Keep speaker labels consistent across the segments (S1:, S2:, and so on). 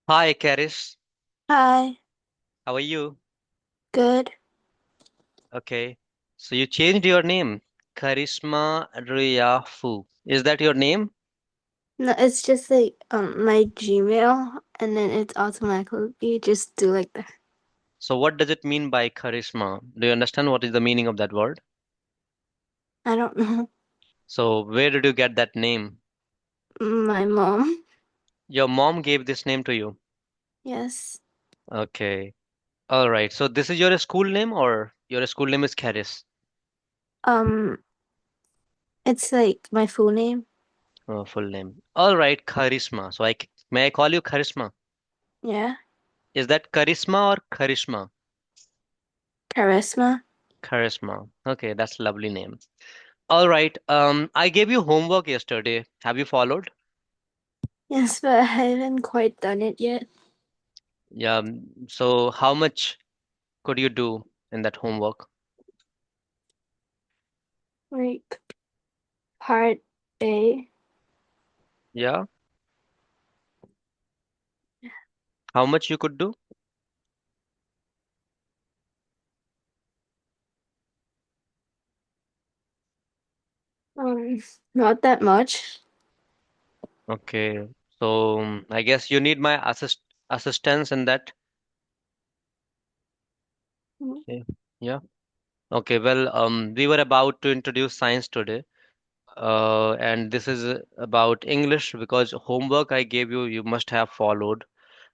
S1: Hi, Karis.
S2: Hi,
S1: How are you?
S2: good.
S1: Okay. So you changed your name, Karisma Riyafu. Is that your name?
S2: No, it's just like my Gmail, and then it's automatically just do like that.
S1: So what does it mean by charisma? Do you understand what is the meaning of that word?
S2: I don't know.
S1: So where did you get that name?
S2: My mom.
S1: Your mom gave this name to you.
S2: Yes.
S1: Okay. All right. So this is your school name or your school name is Karis?
S2: Um, it's like my full name.
S1: Full name. All right, Charisma. So may I call you Charisma?
S2: Yeah.
S1: Is that Charisma or Charisma?
S2: Charisma.
S1: Charisma. Okay, that's a lovely name. All right. I gave you homework yesterday. Have you followed?
S2: Yes, but I haven't quite done it yet.
S1: Yeah. So how much could you do in that homework?
S2: Like part A.
S1: Yeah. How much you could do?
S2: Um, Not that much.
S1: Okay. So I guess you need my assistance in that. Okay. Yeah. Okay. Well, we were about to introduce science today. And this is about English because homework I gave you, you must have followed.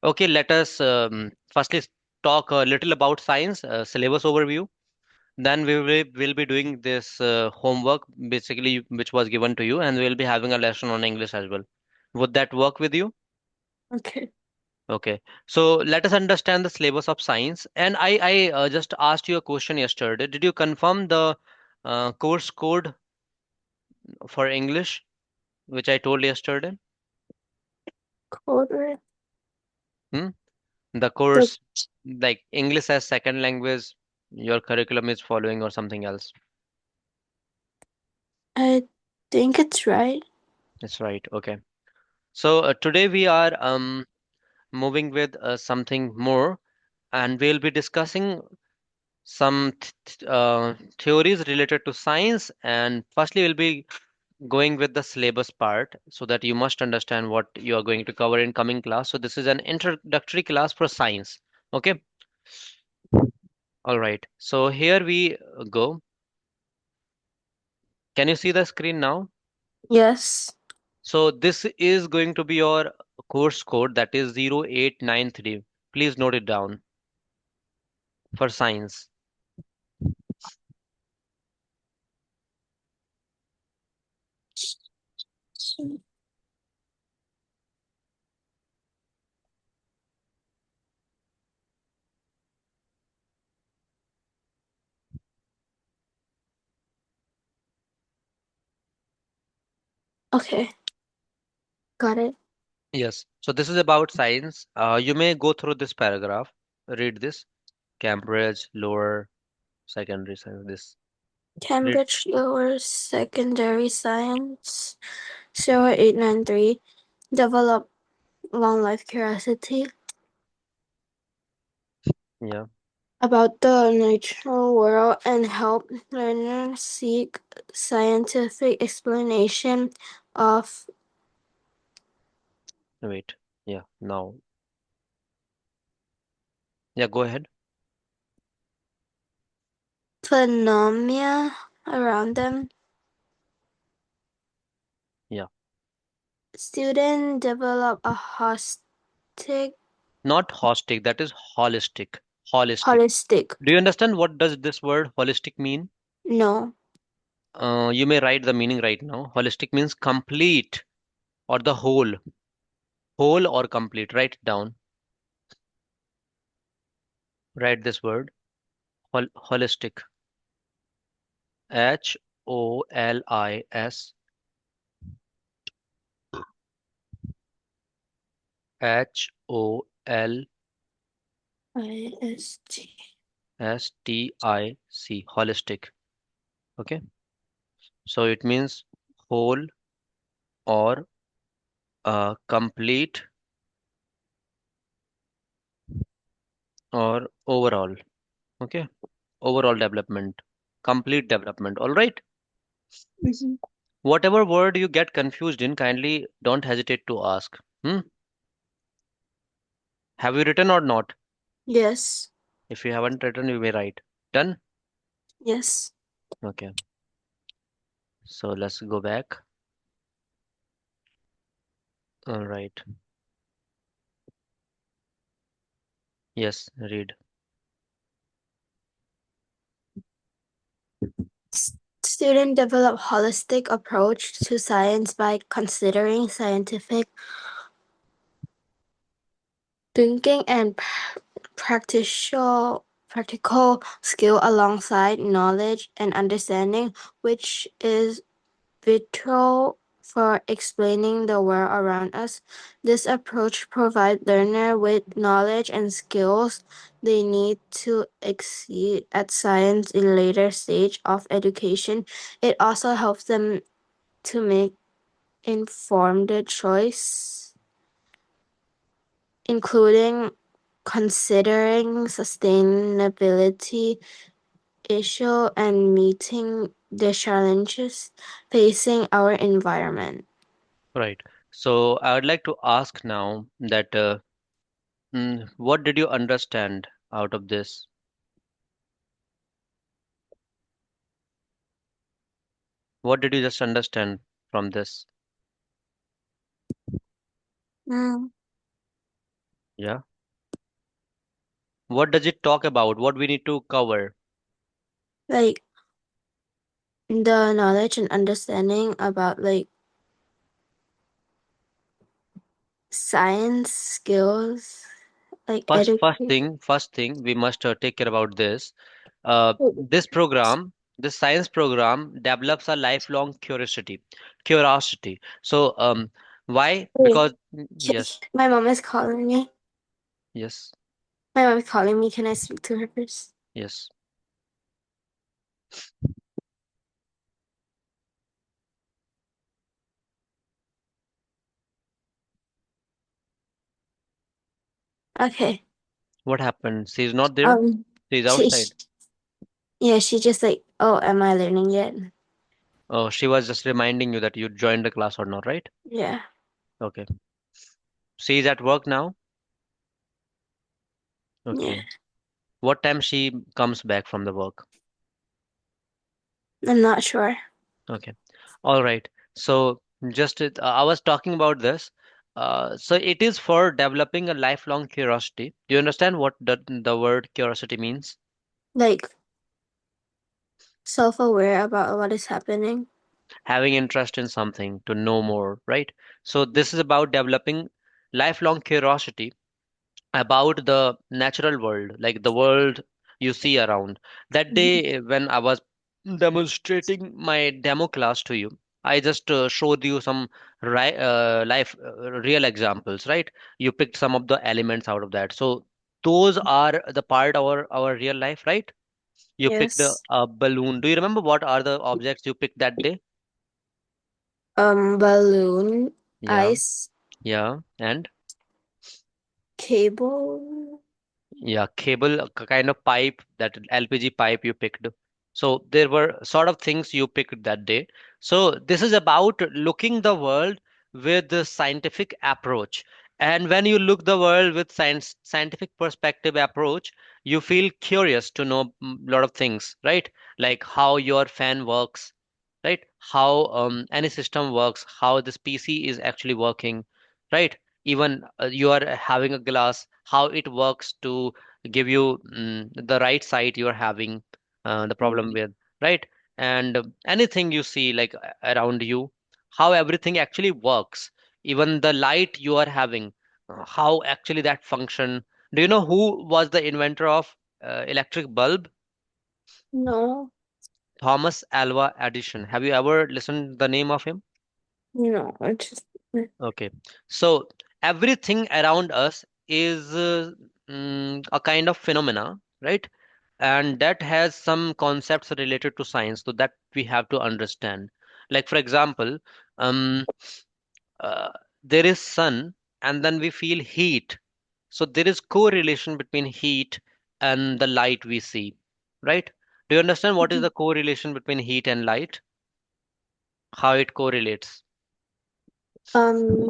S1: Okay, let us firstly talk a little about science, syllabus overview. Then will be doing this homework basically which was given to you, and we'll be having a lesson on English as well. Would that work with you?
S2: Okay.
S1: Okay. So let us understand the syllabus of science. And I just asked you a question yesterday. Did you confirm the course code for English, which I told yesterday?
S2: Code red.
S1: Hmm? The
S2: The
S1: course like English as second language, your curriculum is following or something else.
S2: I think it's right.
S1: That's right. Okay. So today we are moving with something more, and we'll be discussing some theories related to science. And firstly, we'll be going with the syllabus part so that you must understand what you are going to cover in coming class. So this is an introductory class for science. Okay. All right. So here we go. Can you see the screen now?
S2: Yes.
S1: So this is going to be your course code that is 0893. Please note it down for science.
S2: Okay. Got it.
S1: Yes. So this is about science. You may go through this paragraph, read this. Cambridge, lower secondary science. This read.
S2: Cambridge Lower Secondary Science 0893 develop long life curiosity
S1: Yeah.
S2: about the natural world and help learners seek scientific explanation of
S1: Wait. Yeah. Now. Yeah. Go ahead.
S2: phenomena around them.
S1: Yeah.
S2: Students develop a
S1: Not holistic. That is holistic. Holistic.
S2: holistic.
S1: Do you understand what does this word holistic mean?
S2: No.
S1: You may write the meaning right now. Holistic means complete or the whole. Whole or complete. Write it down. Write this word. Holistic. HOLIS. HOLSTIC.
S2: IST.
S1: Holistic. Okay. So it means whole or complete or overall. Okay, overall development, complete development. All right.
S2: Mhm.
S1: Whatever word you get confused in, kindly don't hesitate to ask. Hmm? Have you written or not?
S2: Yes.
S1: If you haven't written, you may write. Done?
S2: Yes.
S1: Okay. So let's go back. All right. Yes, read.
S2: Student develop holistic approach to science by considering scientific thinking and practical skill alongside knowledge and understanding, which is vital for explaining the world around us. This approach provides learner with knowledge and skills they need to exceed at science in later stage of education. It also helps them to make informed choice, including considering sustainability issue and meeting the challenges facing our environment.
S1: Right. So I would like to ask now that what did you understand out of this? What did you just understand from this?
S2: Mm,
S1: Yeah. What does it talk about? What we need to cover?
S2: like the knowledge and understanding about like science skills, like education.
S1: First thing, we must take care about this. This program, this science program develops a lifelong curiosity. Curiosity. So, why?
S2: Wait,
S1: Because yes,
S2: my mom is calling me.
S1: yes,
S2: My mom is calling me. Can I speak to her first?
S1: yes.
S2: Okay.
S1: What happened? She's not there.
S2: Um,
S1: She's
S2: she,
S1: outside.
S2: she yeah, she just like, oh, am I learning yet?
S1: Oh, she was just reminding you that you joined the class or not, right?
S2: Yeah,
S1: Okay. She's at work now.
S2: yeah.
S1: Okay. What time she comes back from the work?
S2: I'm not sure.
S1: Okay. All right. So I was talking about this. So it is for developing a lifelong curiosity. Do you understand what the word curiosity means?
S2: Like self-aware about what is happening.
S1: Having interest in something to know more, right? So this is about developing lifelong curiosity about the natural world, like the world you see around. That
S2: Mhm.
S1: day when I was demonstrating my demo class to you, I just showed you some real examples, right? You picked some of the elements out of that. So those are the part of our real life, right? You picked a,
S2: Yes.
S1: a balloon. Do you remember what are the objects you picked that day?
S2: Balloon,
S1: Yeah,
S2: ice,
S1: yeah, and
S2: cable.
S1: yeah, cable, a kind of pipe, that LPG pipe you picked. So there were sort of things you picked that day. So this is about looking the world with the scientific approach. And when you look the world with scientific perspective approach, you feel curious to know a lot of things, right? Like how your fan works, right? How any system works, how this PC is actually working, right? Even you are having a glass, how it works to give you the right sight you are having the problem with, right? And anything you see like around you, how everything actually works, even the light you are having, how actually that function. Do you know who was the inventor of electric bulb?
S2: No,
S1: Thomas Alva Edison. Have you ever listened the name of him?
S2: no, it's just
S1: Okay. So everything around us is a kind of phenomena, right? And that has some concepts related to science, so that we have to understand. Like for example, um, uh, there is sun, and then we feel heat. So there is correlation between heat and the light we see, right? Do you understand what is the correlation between heat and light? How it correlates?
S2: Um,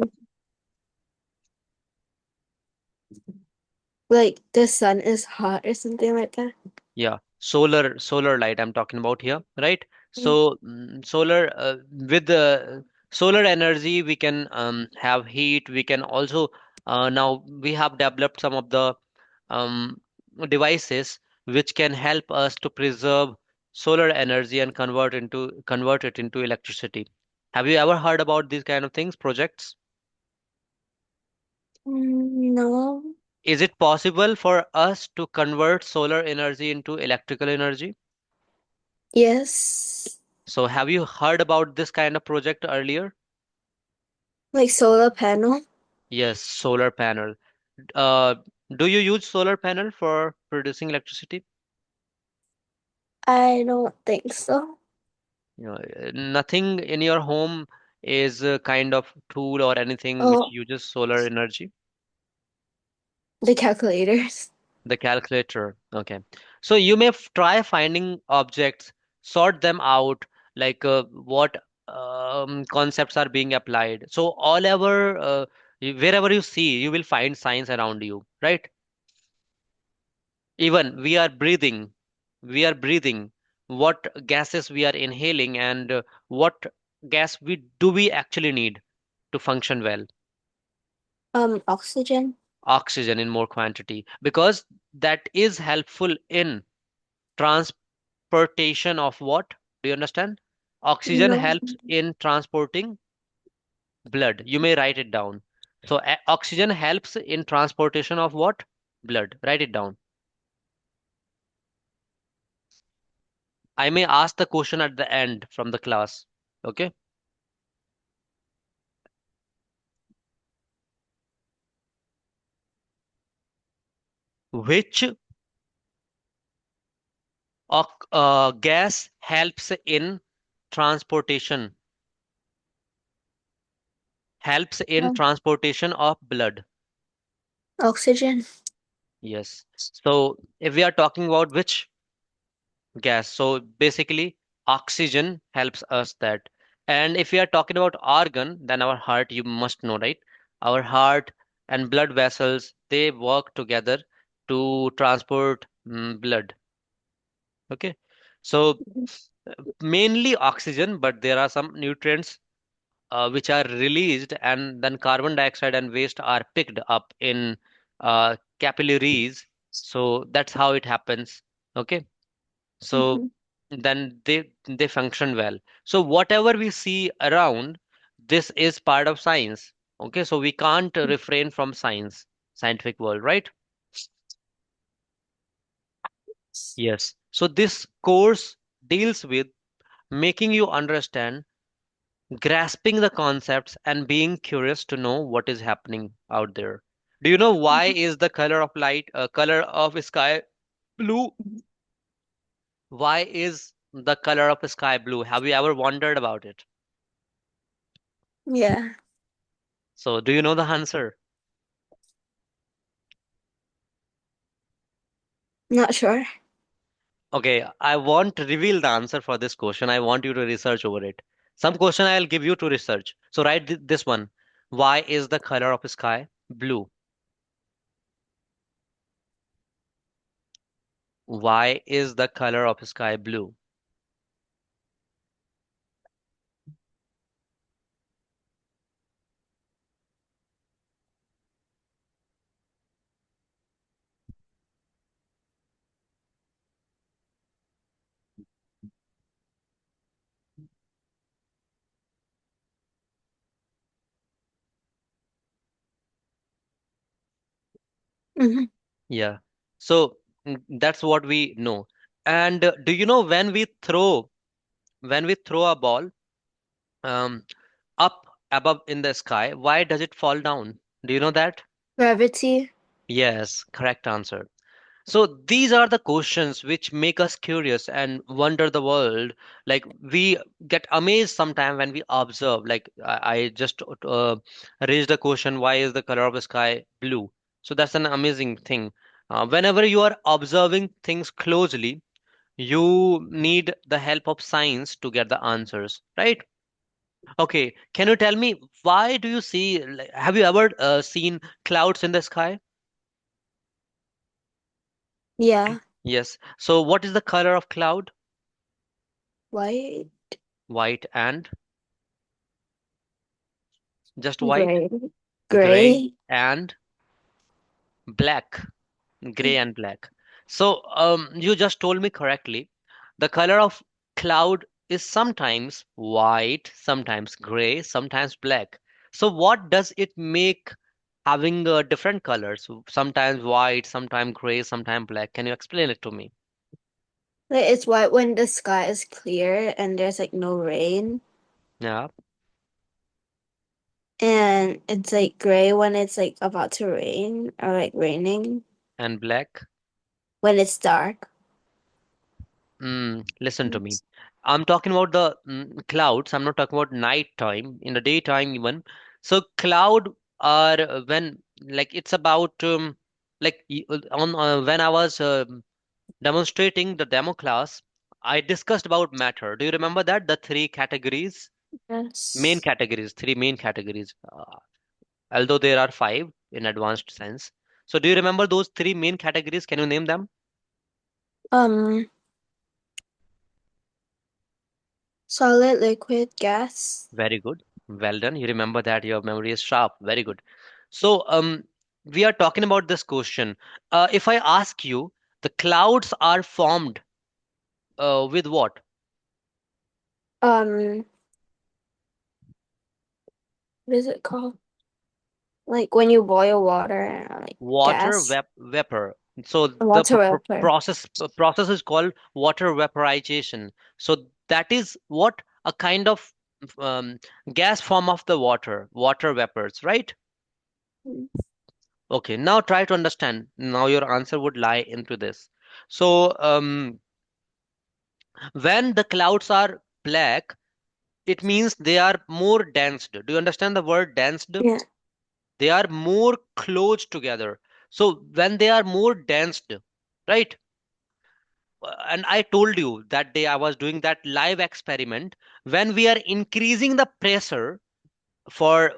S2: like the sun is hot or something like that.
S1: Yeah, solar light I'm talking about here, right?
S2: Mm.
S1: So solar with the solar energy we can have heat. We can also now we have developed some of the um, devices which can help us to preserve solar energy and convert it into electricity. Have you ever heard about these kind of things, projects?
S2: No.
S1: Is it possible for us to convert solar energy into electrical energy?
S2: Yes.
S1: So have you heard about this kind of project earlier?
S2: Like solar panel?
S1: Yes, solar panel. Uh, do you use solar panel for producing electricity?
S2: I don't think so.
S1: Nothing in your home is a kind of tool or anything which
S2: Oh,
S1: uses solar energy.
S2: the calculators.
S1: The calculator. Okay. So you may try finding objects, sort them out, like what concepts are being applied. So all over, wherever you see, you will find science around you, right? Even we are breathing, what gases we are inhaling, and what gas we actually need to function well.
S2: Oxygen.
S1: Oxygen in more quantity, because that is helpful in transportation of what? Do you understand? Oxygen
S2: No.
S1: helps in transporting blood. You may write it down. So oxygen helps in transportation of what? Blood. Write it down. I may ask the question at the end from the class. Okay. Which gas helps in transportation? Helps in
S2: Um,
S1: transportation of blood.
S2: Oxygen.
S1: Yes. So if we are talking about which gas. So basically, oxygen helps us that. And if we are talking about organ, then our heart, you must know, right? Our heart and blood vessels, they work together to transport blood. Okay. So mainly oxygen, but there are some nutrients which are released, and then carbon dioxide and waste are picked up in capillaries. So that's how it happens. Okay. So
S2: Mhm.
S1: then they function well. So whatever we see around, this is part of science. Okay, so we can't refrain from scientific world, right? Yes. So this course deals with making you understand, grasping the concepts, and being curious to know what is happening out there. Do you know why is the color of light, color of sky blue? Why is the color of sky blue? Have you ever wondered about it?
S2: Yeah.
S1: So, do you know the answer?
S2: Not sure.
S1: Okay, I won't reveal the answer for this question. I want you to research over it. Some question I'll give you to research. So, write this one. Why is the color of sky blue? Why is the color of sky blue?
S2: Hmm.
S1: Yeah. So, that's what we know. And do you know when we throw a ball um, up above in the sky, why does it fall down? Do you know that?
S2: Gravity.
S1: Yes, correct answer. So these are the questions which make us curious and wonder the world. Like we get amazed sometime when we observe. Like I just raised a question, why is the color of the sky blue? So that's an amazing thing. Whenever you are observing things closely, you need the help of science to get the answers, right? Okay, can you tell me why do you see, have you ever seen clouds in the sky?
S2: Yeah.
S1: Yes. So what is the color of cloud?
S2: White,
S1: White and just white,
S2: gray,
S1: gray
S2: gray.
S1: and black, gray and black. So you just told me correctly. The color of cloud is sometimes white, sometimes gray, sometimes black. So what does it make having different colors? Sometimes white, sometimes gray, sometimes black. Can you explain it to me?
S2: Like it's white when the sky is clear and there's like no rain,
S1: Yeah,
S2: and it's like gray when it's like about to rain or like raining
S1: and black.
S2: when it's dark.
S1: Listen to me. I'm talking about the clouds. I'm not talking about night time. In the daytime, even. So cloud are when like it's about on when I was demonstrating the demo class, I discussed about matter. Do you remember that? The three categories, main
S2: Yes.
S1: categories, three main categories. Although there are five in advanced sense. So do you remember those three main categories? Can you name them?
S2: Um, solid, liquid, gas.
S1: Very good. Well done. You remember that. Your memory is sharp. Very good. So, we are talking about this question. If I ask you, the clouds are formed with what?
S2: Um, what is it called? Like when you boil water and like
S1: Water
S2: gas,
S1: vapor. So the
S2: water vapor.
S1: process is called water vaporization. So that is what a kind of um, gas form of the water vapors, right? Okay, now try to understand. Now your answer would lie into this. So, when the clouds are black, it means they are more densed. Do you understand the word densed?
S2: Yeah.
S1: They are more close together. So when they are more densed, right? And I told you that day I was doing that live experiment. When we are increasing the pressure for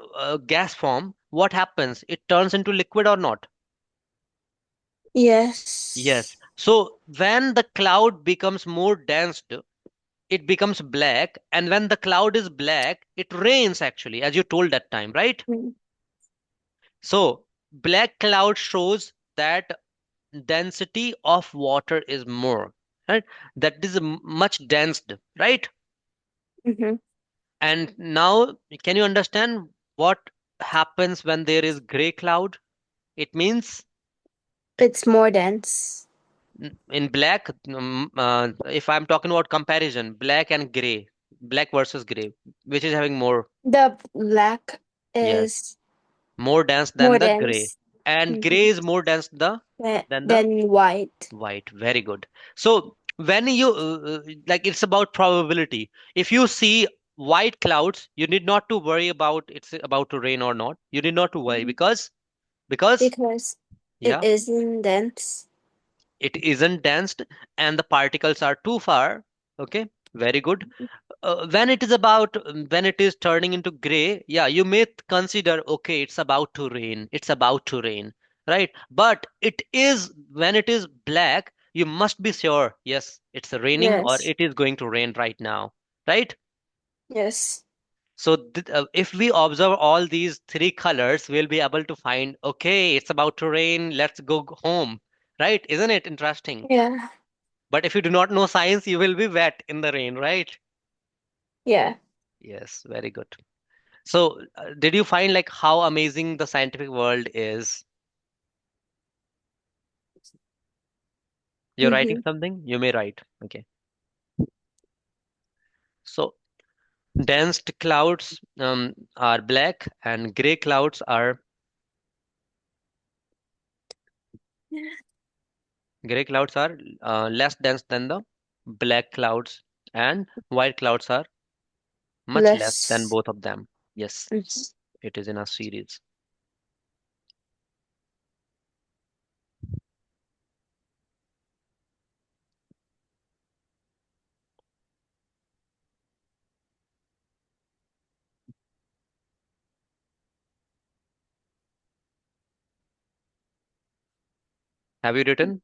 S1: gas form, what happens? It turns into liquid or not? Yes.
S2: Yes.
S1: So when the cloud becomes more dense, it becomes black. And when the cloud is black, it rains actually, as you told that time, right?
S2: Mm.
S1: So black cloud shows that density of water is more, right? That is much dense, right?
S2: Mm-hmm.
S1: And now, can you understand what happens when there is gray cloud? It means
S2: It's more dense.
S1: in black, if I'm talking about comparison, black and gray, black versus gray, which is having more?
S2: The black
S1: Yes,
S2: is
S1: more dense than
S2: more
S1: the gray,
S2: dense.
S1: and
S2: Mm-hmm.
S1: gray is more dense than the
S2: Than white.
S1: white. Very good. So when you like, it's about probability. If you see white clouds, you need not to worry about it's about to rain or not. You need not to worry
S2: Mhm.
S1: because
S2: Because it
S1: yeah,
S2: isn't dense.
S1: it isn't dense and the particles are too far. Okay, very good. When it is about when it is turning into gray, yeah, you may consider, okay, it's about to rain, it's about to rain, right? But it is when it is black, you must be sure, yes, it's raining or
S2: Yes.
S1: it is going to rain right now, right?
S2: Yes.
S1: So if we observe all these three colors, we'll be able to find, okay, it's about to rain, let's go home, right? Isn't it interesting?
S2: Yeah.
S1: But if you do not know science, you will be wet in the rain, right?
S2: Yeah.
S1: Yes, very good. So, did you find like how amazing the scientific world is? You're writing
S2: Mm-hmm.
S1: something? You may write. Okay. So, dense clouds are black and gray clouds are less dense than the black clouds, and white clouds are much less than
S2: Less.
S1: both of them. Yes,
S2: Mhm.
S1: it is in a series. Have you written?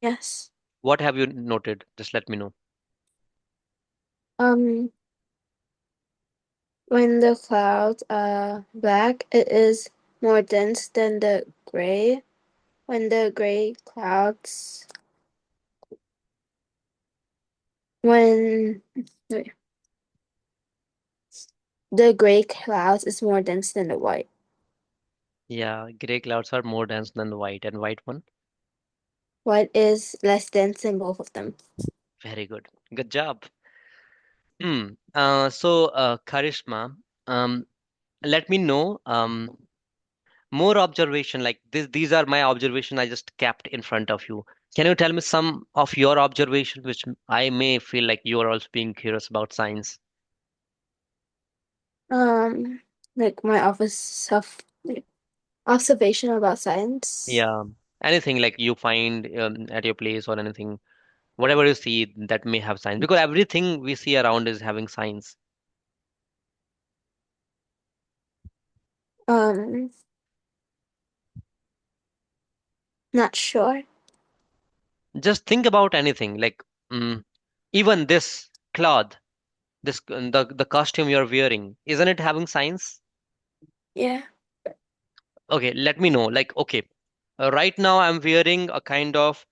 S2: Yes.
S1: What have you noted? Just let me know.
S2: Um, when the clouds are black, it is more dense than the gray. When the gray clouds, when wait, the gray clouds is more dense than the white.
S1: Yeah, gray clouds are more dense than the white, and white one.
S2: White is less dense than both of them.
S1: Very good. Good job. Karishma, um, let me know more observation like this. These are my observation I just kept in front of you. Can you tell me some of your observations, which I may feel like you are also being curious about science?
S2: Um, like my office of like, observation about science.
S1: Yeah, anything like you find at your place or anything, whatever you see that may have science, because everything we see around is having science.
S2: Um, not sure.
S1: Just think about anything like mm, even this cloth, this the costume you're wearing, isn't it having science?
S2: Yeah.
S1: Okay, let me know. Like, okay, right now I'm wearing a kind of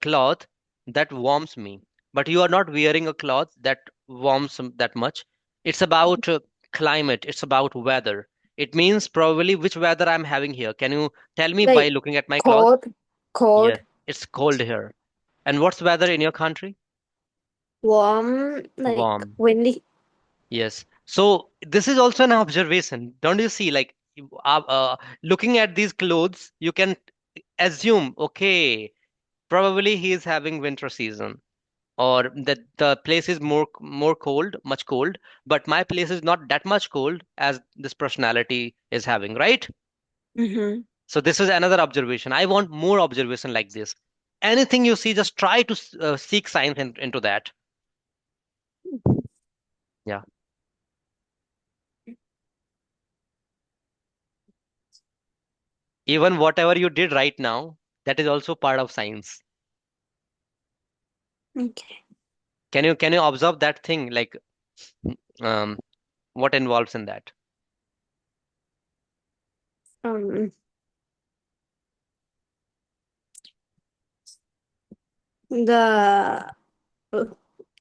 S1: cloth that warms me, but you are not wearing a cloth that warms that much. It's about climate, it's about weather. It means probably which weather I'm having here. Can you tell me by
S2: Like
S1: looking at my cloth?
S2: cold,
S1: Yes,
S2: cold,
S1: it's cold here. And what's weather in your country?
S2: warm, like
S1: Warm.
S2: windy.
S1: Yes. So this is also an observation. Don't you see? Like looking at these clothes, you can assume, okay, probably he is having winter season, or that the place is more cold, much cold, but my place is not that much cold as this personality is having, right?
S2: Mm-hmm.
S1: So this is another observation. I want more observation like this. Anything you see, just try to seek science into that. Yeah. Even whatever you did right now, that is also part of science.
S2: Okay.
S1: Can you observe that thing like um what involves in that?
S2: Um, the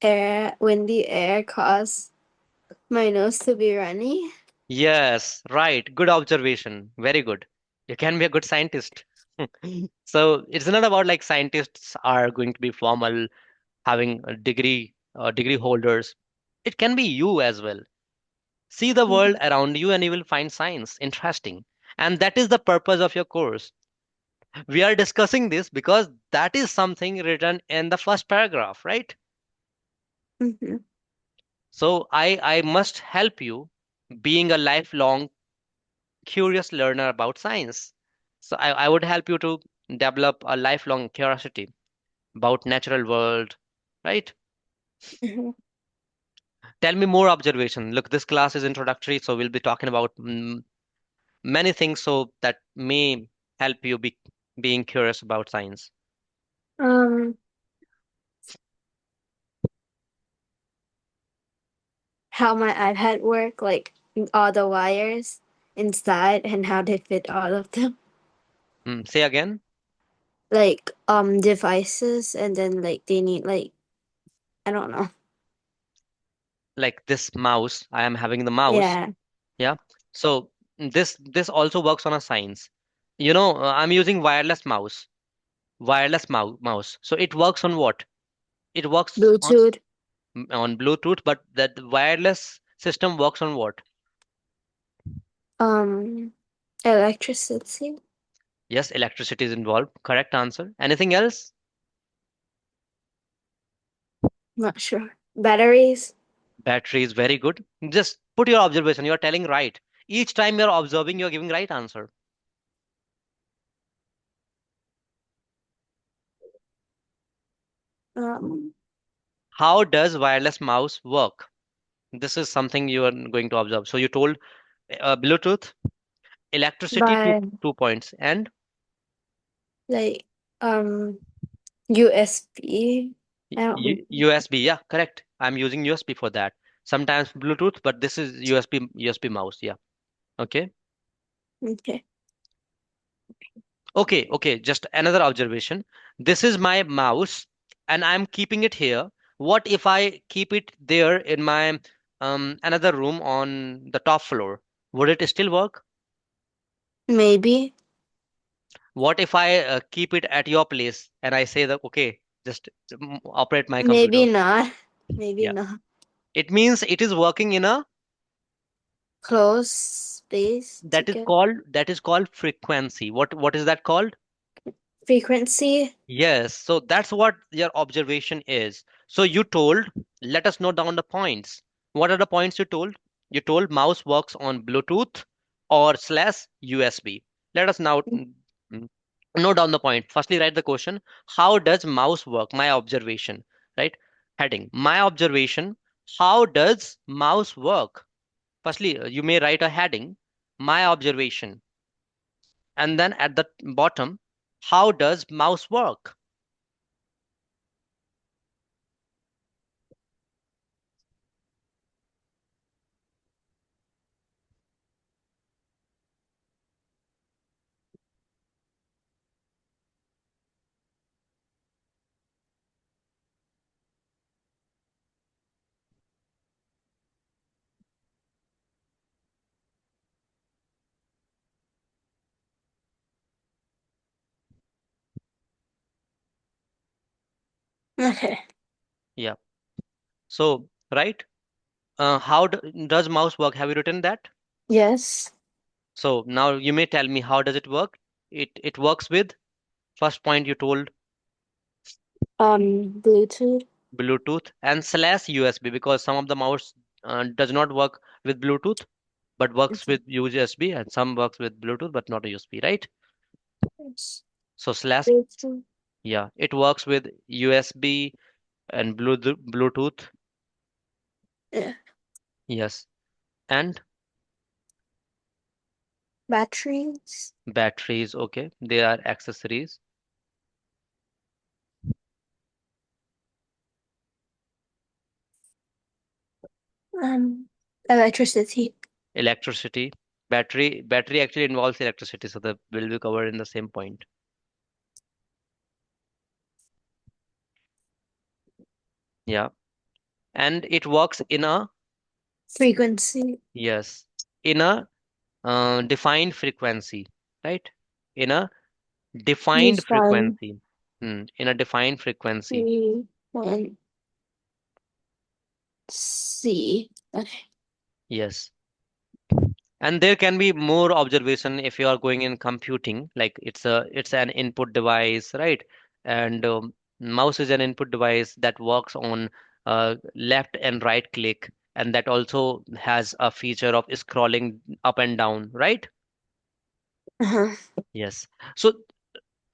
S2: air, windy air caused my nose to be runny.
S1: Yes, right. Good observation. Very good. You can be a good scientist. So it's not about like scientists are going to be formal, having a degree holders. It can be you as well. See the
S2: Mhm.
S1: world around you and you will find science interesting. And that is the purpose of your course. We are discussing this because that is something written in the first paragraph, right?
S2: Mhm.
S1: So I must help you being a lifelong curious learner about science. So I would help you to develop a lifelong curiosity about natural world, right?
S2: Mhm.
S1: Tell me more observation. Look, this class is introductory, so we'll be talking about many things so that may help you be being curious about science.
S2: Um, how my iPad work, like all the wires inside and how they fit all of them.
S1: Say again,
S2: Like devices and then like they need like I don't know.
S1: like this mouse, I am having the mouse.
S2: Yeah.
S1: Yeah. So this also works on a science. You know, I'm using wireless mouse. So it works on what? It works
S2: Bluetooth,
S1: on Bluetooth, but that wireless system works on what?
S2: um electricity.
S1: Yes, electricity is involved. Correct answer. Anything else?
S2: Not sure. Batteries.
S1: Battery is very good. Just put your observation. You're telling right. Each time you're observing, you're giving right answer.
S2: Um
S1: How does wireless mouse work? This is something you are going to observe. So you told Bluetooth, electricity, two
S2: by
S1: 2 points, and
S2: like Um, USB. I don't.
S1: USB, yeah, correct. I'm using USB for that. Sometimes Bluetooth, but this is USB mouse, yeah. Okay.
S2: Okay.
S1: Okay, just another observation. This is my mouse and I'm keeping it here. What if I keep it there in my another room on the top floor? Would it still work?
S2: Maybe.
S1: What if I keep it at your place and I say that, okay, just operate my
S2: Maybe
S1: computer?
S2: not. Maybe
S1: Yeah.
S2: not.
S1: It means it is working in a
S2: Close space together.
S1: that is called frequency. What is that called?
S2: Frequency.
S1: Yes, so that's what your observation is. So you told, let us note down the points. What are the points you told? You told mouse works on Bluetooth or slash USB. Let us now mm, note down the point. Firstly, write the question. How does mouse work? My observation, right? Heading. My observation. How does mouse work? Firstly, you may write a heading. My observation. And then at the bottom, how does mouse work?
S2: Okay.
S1: Yeah. So, right? How does mouse work? Have you written that?
S2: Yes.
S1: So now you may tell me how does it work? It works with first point you told
S2: Bluetooth.
S1: Bluetooth and slash USB because some of the mouse does not work with Bluetooth but works with USB and some works with Bluetooth but not USB, right?
S2: Yes.
S1: So slash,
S2: Bluetooth.
S1: yeah, it works with USB and Bluetooth,
S2: Yeah.
S1: yes, and
S2: Batteries.
S1: batteries. Okay, they are accessories.
S2: Um, Electricity.
S1: Electricity. Battery actually involves electricity, so that will be covered in the same point. Yeah, and it works in a,
S2: Frequency.
S1: yes, in a defined frequency, right? In a defined
S2: Define.
S1: frequency. In a defined frequency.
S2: Frequency. Okay.
S1: Yes. And there can be more observation if you are going in computing, like it's an input device, right? And mouse is an input device that works on left and right click, and that also has a feature of scrolling up and down, right?
S2: Uh-huh.
S1: Yes. So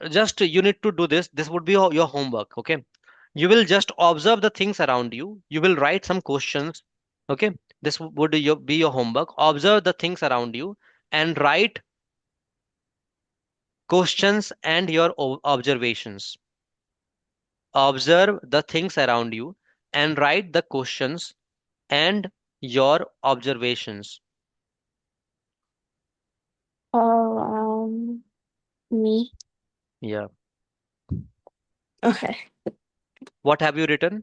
S1: just you need to do this. This would be your homework, okay? You will just observe the things around you. You will write some questions, okay? This would be your homework. Observe the things around you and write questions and your observations. Observe the things around you and write the questions and your observations.
S2: All around me.
S1: Yeah.
S2: Okay.
S1: What have you written?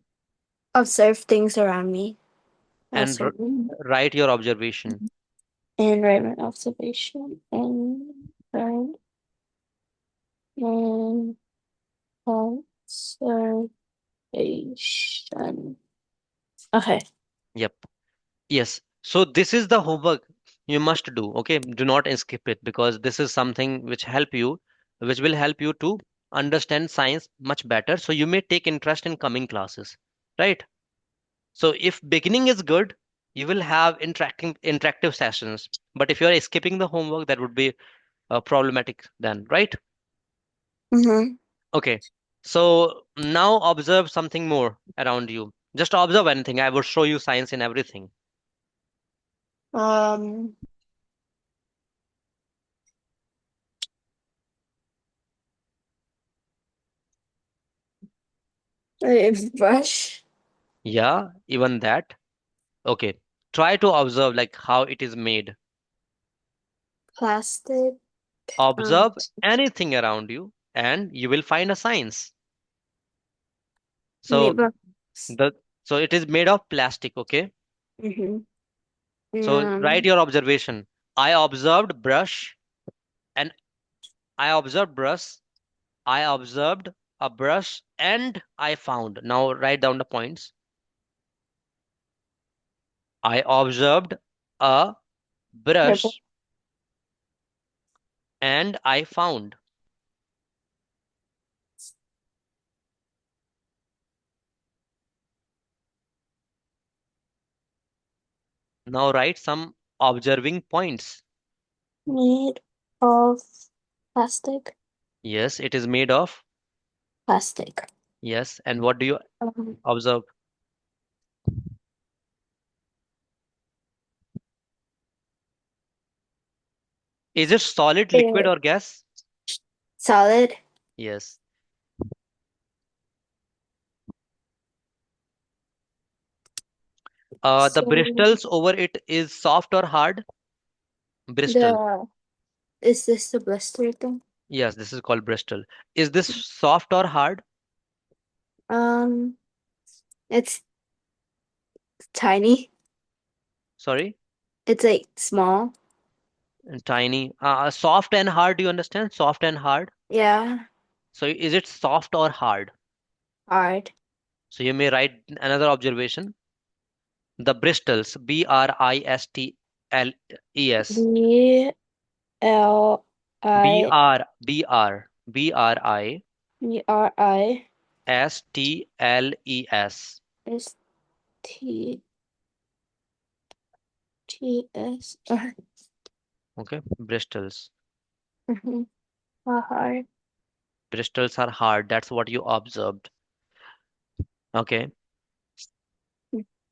S2: Observe things around me.
S1: And
S2: Also,
S1: write your observation.
S2: and write my observation and write my observation. Okay.
S1: Yep. Yes. So this is the homework you must do. Okay. Do not skip it because this is something which will help you to understand science much better. So you may take interest in coming classes, right? So if beginning is good, you will have interactive sessions. But if you are skipping the homework, that would be problematic then, right?
S2: Mm-hmm.
S1: Okay. So now observe something more around you. Just observe anything. I will show you science in everything.
S2: Um, A brush.
S1: Yeah, even that. Okay. Try to observe like how it is made.
S2: Plastic. Um,
S1: Observe anything around you and you will find a science. So
S2: neighbor.
S1: the so it is made of plastic, okay?
S2: Mm-hmm.
S1: So write your observation. I observed brush and I observed brush. I observed a brush and I found. Now write down the points. I observed a
S2: Purple.
S1: brush and I found. Now write some observing points.
S2: Made of plastic.
S1: Yes, it is made of.
S2: Plastic.
S1: Yes, and what do you
S2: Um,
S1: observe? Is it solid, liquid,
S2: air.
S1: or gas?
S2: Solid.
S1: Yes. The
S2: So
S1: bristles over it is soft or hard? Bristles.
S2: the is this the blister thing?
S1: Yes, this is called Bristol. Is this soft or hard?
S2: Um, it's tiny.
S1: Sorry,
S2: It's like small.
S1: tiny. Soft and hard, do you understand? Soft and hard.
S2: Yeah.
S1: So is it soft or hard?
S2: Hard.
S1: So you may write another observation. The bristles, Bristles,
S2: B L I B R I
S1: Bristles.
S2: S T T S.
S1: Okay, Bristles.
S2: Mhm. Hard.
S1: Bristles are hard. That's what you observed. Okay.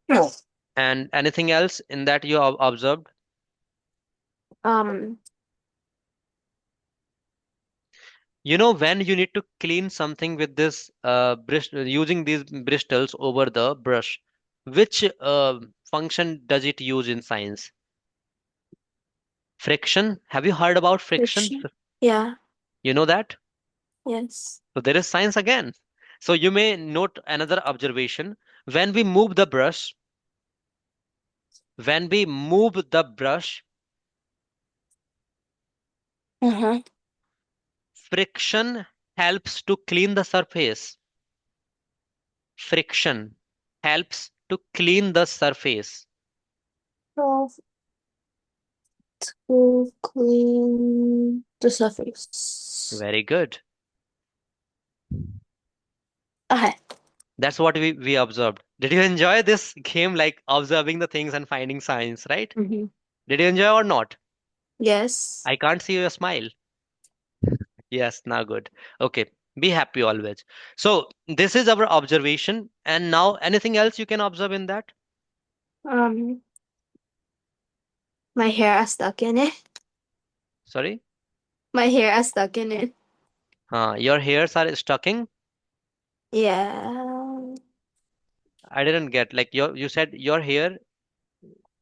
S2: No.
S1: And anything else in that you observed?
S2: Um.
S1: You know, when you need to clean something with this using these bristles over the brush, which function does it use in science? Friction. Have you heard about friction?
S2: Fiction. Yeah.
S1: You know that?
S2: Yes.
S1: So there is science again. So you may note another observation. When we move the brush, when we move the brush,
S2: Uh-huh.
S1: friction helps to clean the surface. Friction helps to clean the surface.
S2: So to clean the surface.
S1: Very good.
S2: Okay.
S1: That's what we observed. Did you enjoy this game, like observing the things and finding signs, right?
S2: Mm-hmm.
S1: Did you enjoy or not?
S2: Yes.
S1: I can't see your smile. Yes, now good. Okay, be happy always. So this is our observation, and now anything else you can observe in that?
S2: Um, my hair are stuck in it.
S1: Sorry?
S2: My hair are stuck in it.
S1: Your hairs are stucking.
S2: Yeah.
S1: I didn't get like you said your hair.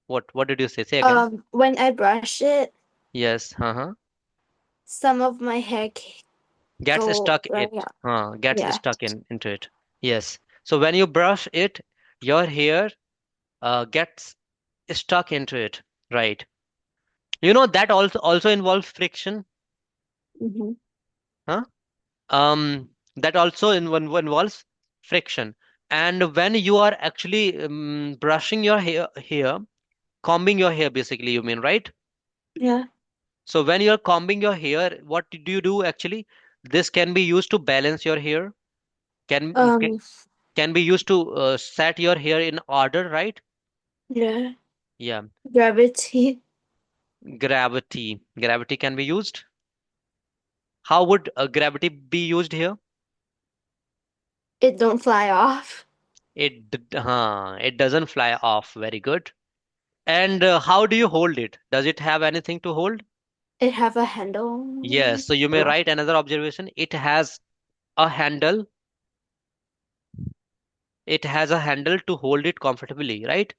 S1: What did you say? Say again.
S2: When I brush it,
S1: Yes. Uh-huh.
S2: some of my hair
S1: Gets
S2: go
S1: stuck
S2: right
S1: it.
S2: out.
S1: Gets
S2: Yeah.
S1: stuck into it. Yes. So when you brush it, your hair gets stuck into it. Right. You know that also involves friction.
S2: Mm-hmm.
S1: Huh? That also involves friction. And when you are actually brushing your hair, combing your hair, basically, you mean, right?
S2: Yeah.
S1: So when you are combing your hair, what do you do actually? This can be used to balance your hair. Can
S2: Um,
S1: can be used to set your hair in order, right?
S2: yeah.
S1: Yeah.
S2: Gravity.
S1: Gravity can be used. How would gravity be used here?
S2: It don't fly off.
S1: It doesn't fly off. Very good. And how do you hold it? Does it have anything to hold?
S2: It have a handle.
S1: Yes. So you may
S2: Oh,
S1: write another observation. It has a handle. It has a handle to hold it comfortably, right?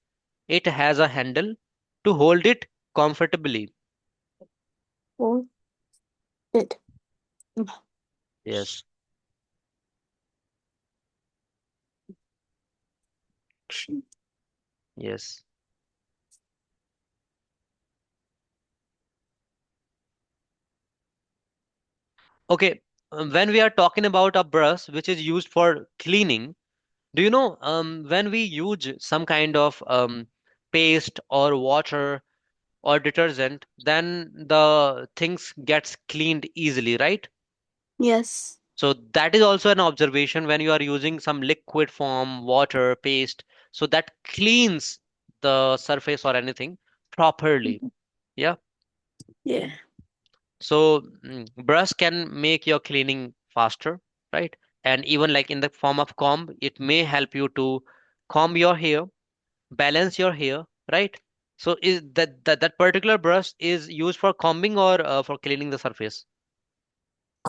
S1: It has a handle to hold it comfortably.
S2: Hold it.
S1: Yes, yes. Okay, when we are talking about a brush which is used for cleaning, do you know when we use some kind of paste or water or detergent, then the things gets cleaned easily, right?
S2: Yes.
S1: So that is also an observation when you are using some liquid form, water, paste, so that cleans the surface or anything properly. Yeah.
S2: Yeah.
S1: So brush can make your cleaning faster, right? And even like in the form of comb, it may help you to comb your hair, balance your hair, right? So is that particular brush is used for combing or for cleaning the surface?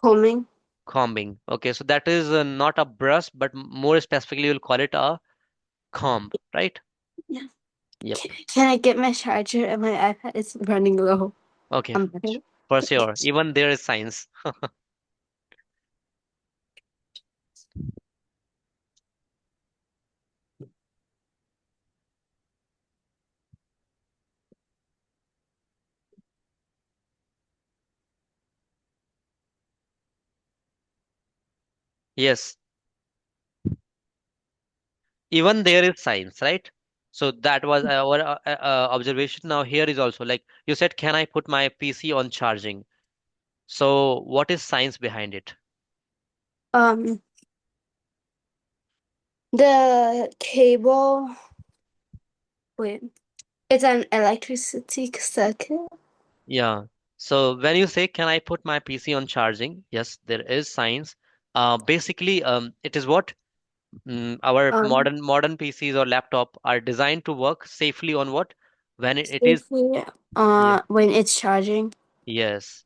S2: Combing.
S1: Combing. Okay, so that is not a brush, but more specifically, you'll call it a comb, right?
S2: Yeah.
S1: Yep.
S2: Can I get my charger? And my iPad is running low.
S1: Okay,
S2: I'm running.
S1: for sure. Even there is science. Yes, even there is science, right? So that was our observation. Now here is also like you said, can I put my PC on charging? So what is science behind it?
S2: Um, the cable. Wait, it's an electricity circuit.
S1: Yeah. So when you say, can I put my PC on charging? Yes, there is science. Basically, it is what our
S2: Um,
S1: modern PCs or laptop are designed to work safely on what? When it is,
S2: safely.
S1: yeah,
S2: When it's charging.
S1: yes.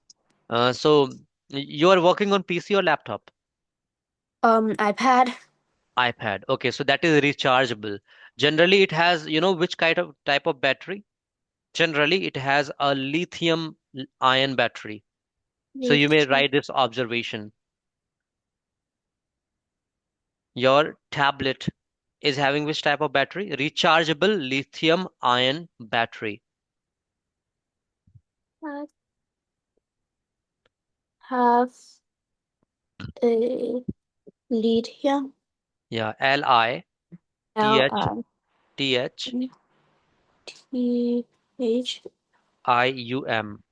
S1: So you are working on PC or laptop?
S2: iPad.
S1: iPad. Okay, so that is rechargeable. Generally, it has, which kind of type of battery? Generally, it has a lithium ion battery. So you may
S2: Lithium.
S1: write this observation. Your tablet is having which type of battery? Rechargeable lithium ion battery.
S2: Have a lithium.
S1: Yeah, L I T
S2: L
S1: H
S2: I
S1: T H
S2: T H
S1: I U M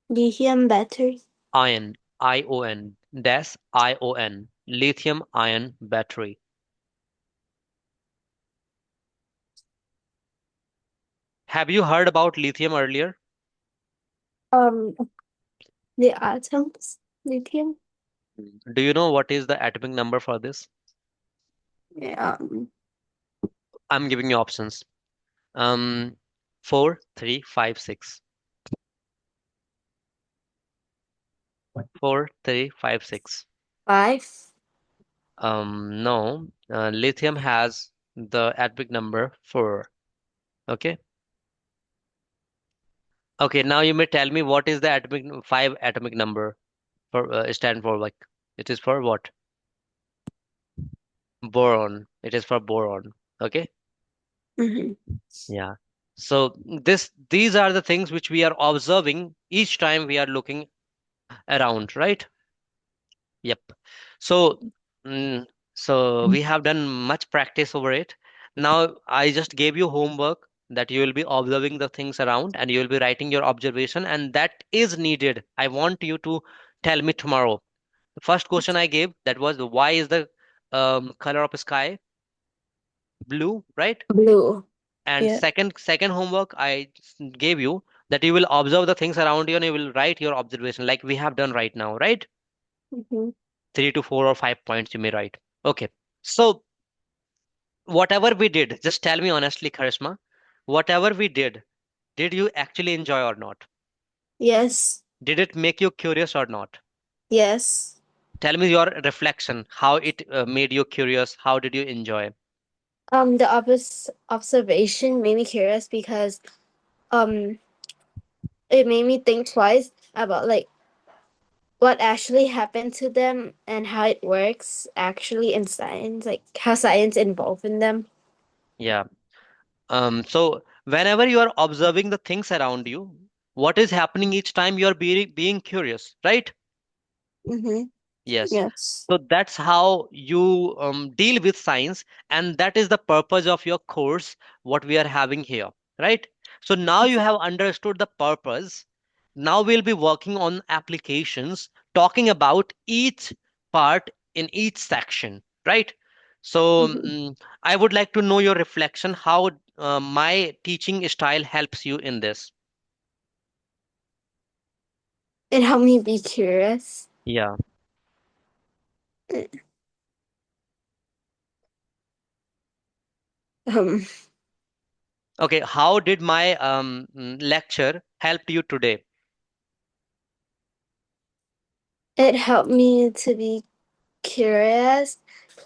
S2: lithium battery.
S1: ion ION dash ION lithium ion battery. Have you heard about lithium earlier?
S2: Um, the atoms. Lithium.
S1: Do you know what is the atomic number for this?
S2: Yeah.
S1: I'm giving you options. Um, 4, 3, 5, 6. 4, 3, 5, 6.
S2: Five.
S1: No. Lithium has the atomic number 4. Okay. Okay. Now you may tell me what is the atomic 5 atomic number for stand for like it is for what? Boron. It is for boron. Okay.
S2: Mm-hmm.
S1: Yeah. So these are the things which we are observing each time we are looking around, right? Yep. So, mm, so we have done much practice over it. Now I just gave you homework that you will be observing the things around and you will be writing your observation, and that is needed. I want you to tell me tomorrow. The first question I gave that was why is the color of sky blue, right?
S2: Blue.
S1: And
S2: Yeah.
S1: second homework I gave you that you will observe the things around you and you will write your observation like we have done right now, right?
S2: Mm-hmm.
S1: 3 to 4 or 5 points you may write. Okay. So whatever we did, just tell me honestly, Charisma, whatever we did you actually enjoy or not?
S2: Yes.
S1: Did it make you curious or not?
S2: Yes.
S1: Tell me your reflection, how it made you curious, how did you enjoy?
S2: The observation made me curious because um it made me think twice about like what actually happened to them and how it works actually in science, like how science involved in them.
S1: Yeah. So whenever you are observing the things around you, what is happening each time you are being curious, right?
S2: Mm-hmm.
S1: Yes.
S2: Yes.
S1: So that's how you deal with science, and that is the purpose of your course, what we are having here, right? So now you have understood the purpose. Now we'll be working on applications, talking about each part in each section, right? So
S2: Mm-hmm.
S1: I would like to know your reflection, how my teaching style helps you in this.
S2: It helped me be curious.
S1: Yeah.
S2: Um,
S1: Okay. How did my lecture help you today?
S2: it helped me to be curious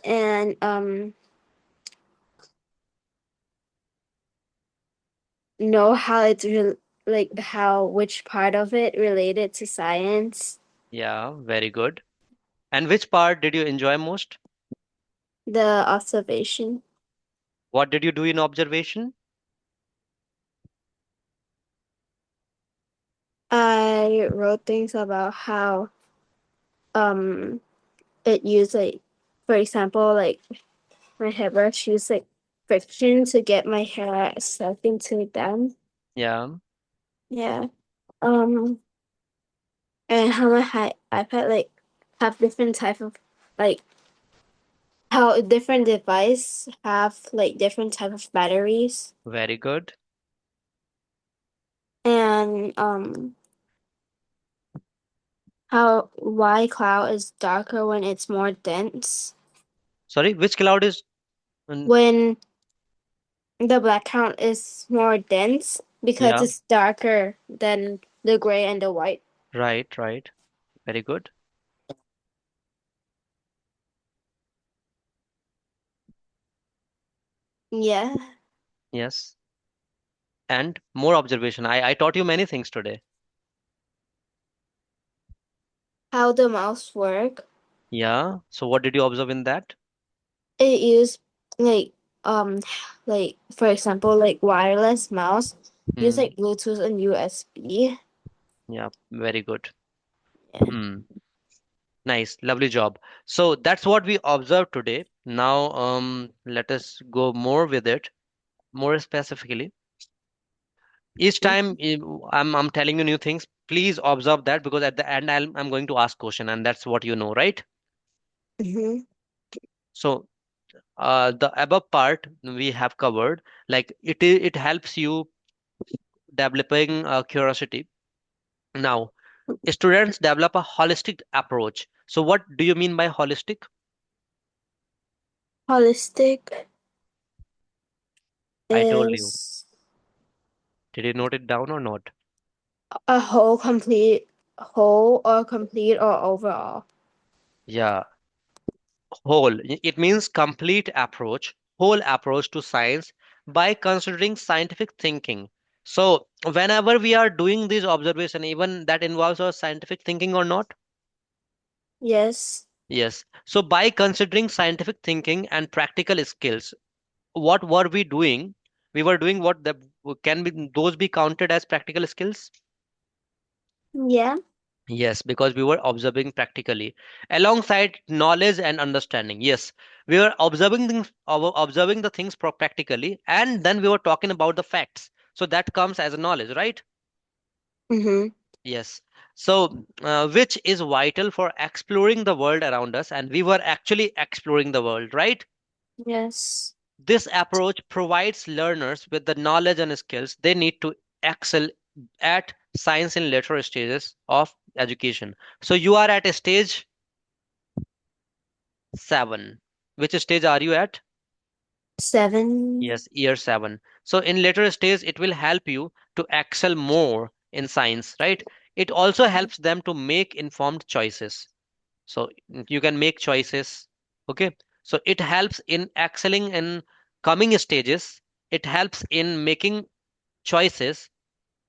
S2: and know how like how which part of it related to science.
S1: Yeah, very good. And which part did you enjoy most?
S2: The observation.
S1: What did you do in observation?
S2: I wrote things about how um it used like, for example, like my hairbrush used like friction to get my hair stuck into them.
S1: Yeah,
S2: Yeah. Um and how my iPad like have different type of like how a different device have like different type of batteries
S1: very good.
S2: and how why cloud is darker when it's more dense.
S1: Sorry, which cloud is? mm,
S2: When the black count is more dense because
S1: Yeah,
S2: it's darker than the gray and the white.
S1: right, right. Very good.
S2: Yeah.
S1: Yes. And more observation. I taught you many things today.
S2: How the mouse work.
S1: Yeah. So what did you observe in that?
S2: It use like um like for example like wireless mouse use
S1: Hmm.
S2: like Bluetooth and USB.
S1: Yeah, very good.
S2: Yeah.
S1: Hmm. Nice, lovely job. So that's what we observed today. Now, let us go more with it, more specifically. Each time I'm telling you new things, please observe that because at the end I'm going to ask question and that's what you know, right?
S2: Mm-hmm.
S1: So the above part we have covered, like it helps you developing curiosity. Now, students develop a holistic approach. So what do you mean by holistic?
S2: Holistic
S1: I told you.
S2: is
S1: Did you note it down or not?
S2: a whole or complete or overall.
S1: Yeah, whole. It means complete approach, whole approach to science by considering scientific thinking. So whenever we are doing this observation, even that involves our scientific thinking or not?
S2: Yes.
S1: Yes. So by considering scientific thinking and practical skills, what were we doing? We were doing what the can be those be counted as practical skills?
S2: Yeah.
S1: Yes, because we were observing practically alongside knowledge and understanding. Yes, we were observing the things practically, and then we were talking about the facts. So that comes as a knowledge, right?
S2: Mm-hmm.
S1: Yes. So, which is vital for exploring the world around us, and we were actually exploring the world, right?
S2: Yes.
S1: This approach provides learners with the knowledge and skills they need to excel at science in later stages of education. So you are at a stage 7. Which stage are you at?
S2: 7.
S1: Yes, year 7. So in later stage, it will help you to excel more in science, right? It also helps them to make informed choices. So you can make choices. Okay. So it helps in excelling in coming stages. It helps in making choices,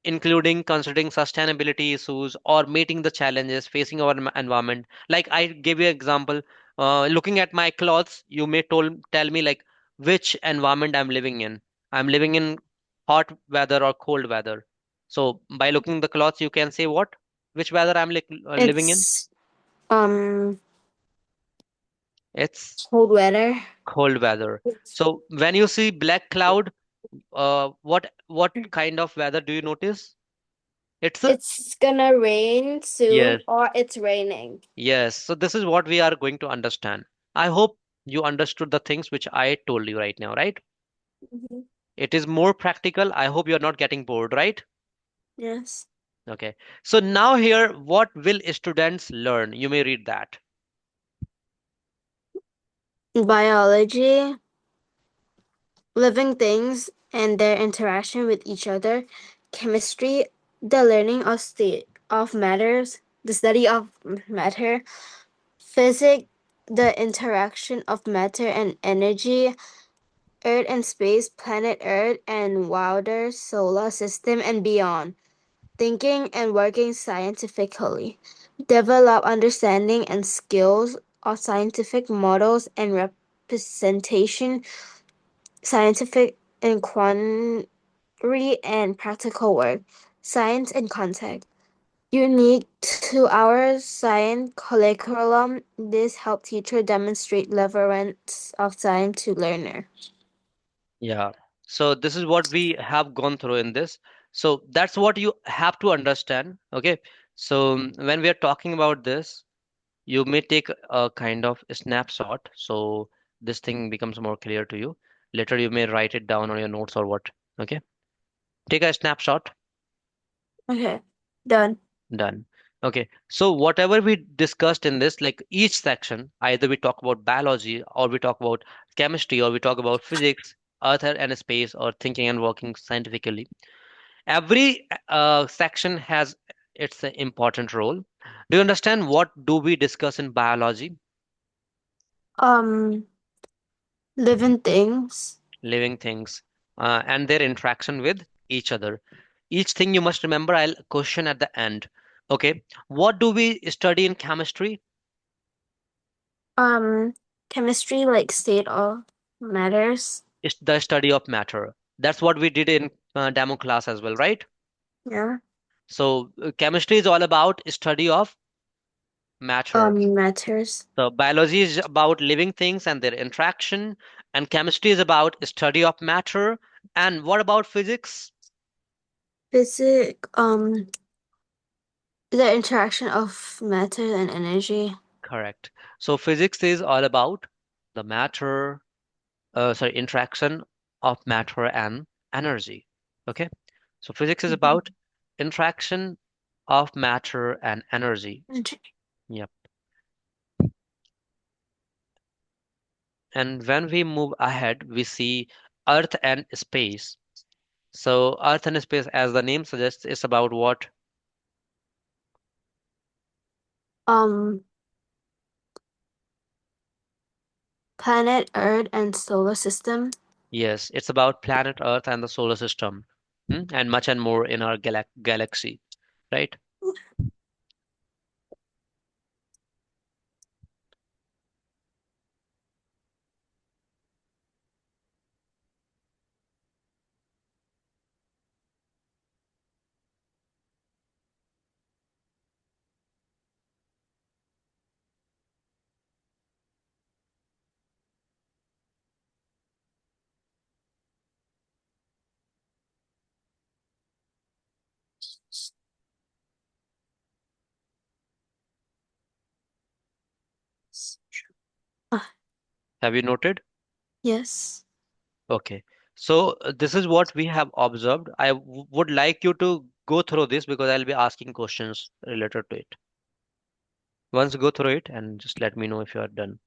S1: including considering sustainability issues or meeting the challenges facing our environment. Like I give you an example, looking at my clothes, you may tell me like which environment I'm living in. I'm living in hot weather or cold weather. So by looking the clothes, you can say what, which weather I'm living in.
S2: It's um
S1: It's
S2: cold weather.
S1: cold weather. So when you see black cloud, what kind of weather do you notice? It's a
S2: It's gonna rain soon
S1: yes.
S2: or it's raining.
S1: Yes, so this is what we are going to understand. I hope you understood the things which I told you right now, right?
S2: Mhm.
S1: It is more practical. I hope you're not getting bored, right?
S2: Yes.
S1: Okay. So now here, what will students learn? You may read that.
S2: Biology, living things and their interaction with each other. Chemistry, the learning of state of matters, the study of matter. Physics, the interaction of matter and energy. Earth and space, planet Earth and wilder solar system and beyond. Thinking and working scientifically. Develop understanding and skills of scientific models and representation, scientific inquiry and practical work. Science and context. Unique to our science curriculum, this helps teacher demonstrate relevance of science to learner.
S1: Yeah. So this is what we have gone through in this. So that's what you have to understand. Okay. So when we are talking about this, you may take a kind of a snapshot. So this thing becomes more clear to you. Later, you may write it down on your notes or what. Okay. Take a snapshot.
S2: Okay, done.
S1: Done. Okay. So whatever we discussed in this, like each section, either we talk about biology or we talk about chemistry or we talk about physics, earth and space, or thinking and working scientifically. Every section has its important role. Do you understand what do we discuss in biology?
S2: Um, living things.
S1: Living things and their interaction with each other. Each thing you must remember, I'll question at the end. Okay. What do we study in chemistry?
S2: Um, chemistry, like state of matters.
S1: It's the study of matter. That's what we did in demo class as well, right?
S2: Yeah.
S1: So chemistry is all about study of matter.
S2: Matters.
S1: So biology is about living things and their interaction, and chemistry is about study of matter. And what about physics?
S2: Physics. The interaction of matter and energy.
S1: Correct. So physics is all about the matter, sorry, interaction of matter and energy. Okay. So physics is
S2: Mhm.
S1: about interaction of matter and energy.
S2: Energy.
S1: Yep. And when we move ahead, we see Earth and space. So Earth and space, as the name suggests, is about what?
S2: Um, planet Earth and solar system.
S1: Yes, it's about planet Earth and the solar system, and much and more in our galaxy, right?
S2: Ah,
S1: Have you noted?
S2: yes.
S1: Okay. So this is what we have observed. I would like you to go through this because I'll be asking questions related to it. Once go through it and just let me know if you are done.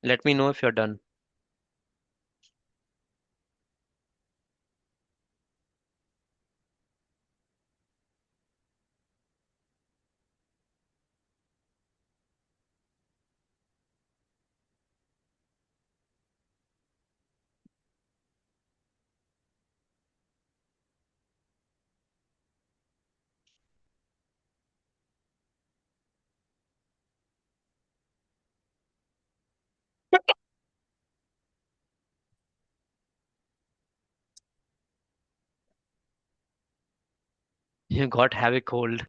S1: Let me know if you're done. You got heavy cold.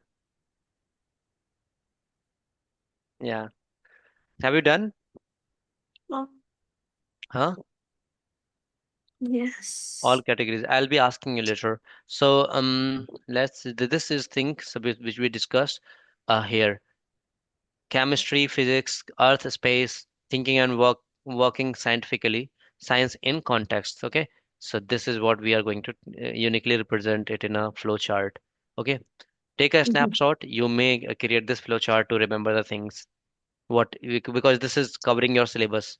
S1: Yeah. Have you done?
S2: Oh,
S1: Huh? All
S2: yes.
S1: categories. I'll be asking you later. So, this is things which we discussed here. Chemistry, physics, earth, space, thinking and working scientifically, science in context. Okay. So this is what we are going to uniquely represent it in a flow chart. Okay. Take a
S2: Mhm.
S1: snapshot. You may create this flow chart to remember the things. Because this is covering your syllabus.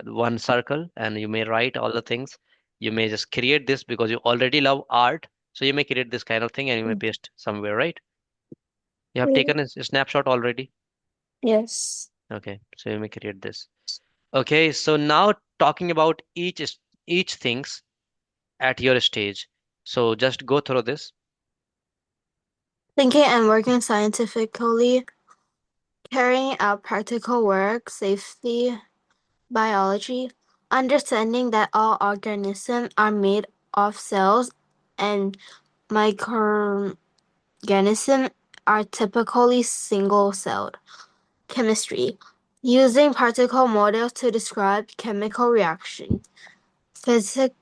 S1: One circle, and you may write all the things. You may just create this because you already love art. So you may create this kind of thing and you may paste somewhere, right? You have
S2: Yeah.
S1: taken a snapshot already.
S2: Yes.
S1: Okay, so you may create this. Okay, so now talking about each things at your stage. So just go through this.
S2: Thinking and working scientifically, carrying out practical work, safety, biology, understanding that all organisms are made of cells and microorganisms are typically single-celled. Chemistry, using particle models to describe chemical reaction. Physics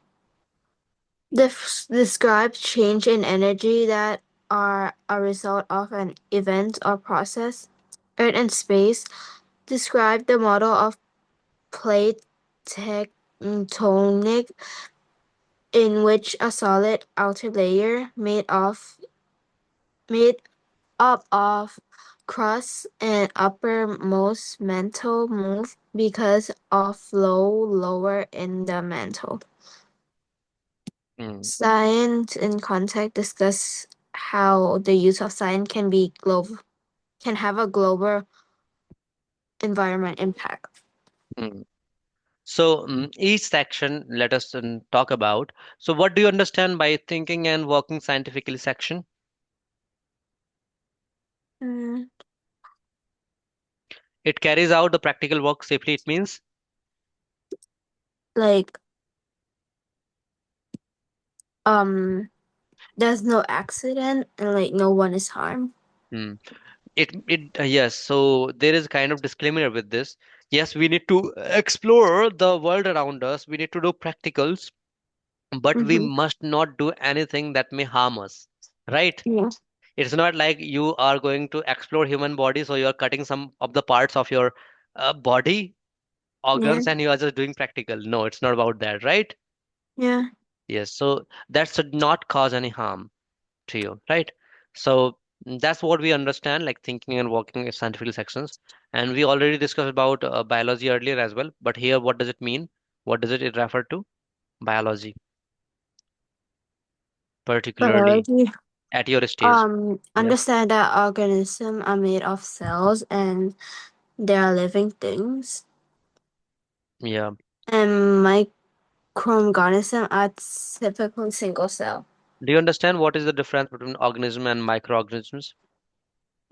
S2: describes change in energy that are a result of an event or process. Earth and space describe the model of plate tectonic in which a solid outer layer made up of crust and uppermost mantle move because of flow lower in the mantle.
S1: Mm,
S2: Science in context discuss how the use of science can have a global environment impact.
S1: mm. So each section let us talk about. So what do you understand by thinking and working scientifically section?
S2: Mm,
S1: It carries out the practical work safely. It means
S2: like um there's no accident and like no one is harmed.
S1: mm, yes. So there is kind of disclaimer with this. Yes, we need to explore the world around us. We need to do practicals, but we
S2: Mm-hmm.
S1: must not do anything that may harm us. Right?
S2: Yeah.
S1: It's not like you are going to explore human body, so you are cutting some of the parts of your body
S2: Yeah.
S1: organs and you are just doing practical. No, it's not about that, right?
S2: Yeah.
S1: Yes, so that should not cause any harm to you, right? So that's what we understand, like thinking and working in scientific sections. And we already discussed about biology earlier as well. But here, what does it mean? What does it refer to? Biology, particularly
S2: Biology.
S1: at your stage. Yep.
S2: Understand that organisms are made of cells and they are living things.
S1: Yeah.
S2: And microorganisms are typically single cell.
S1: Do you understand what is the difference between organism and microorganisms?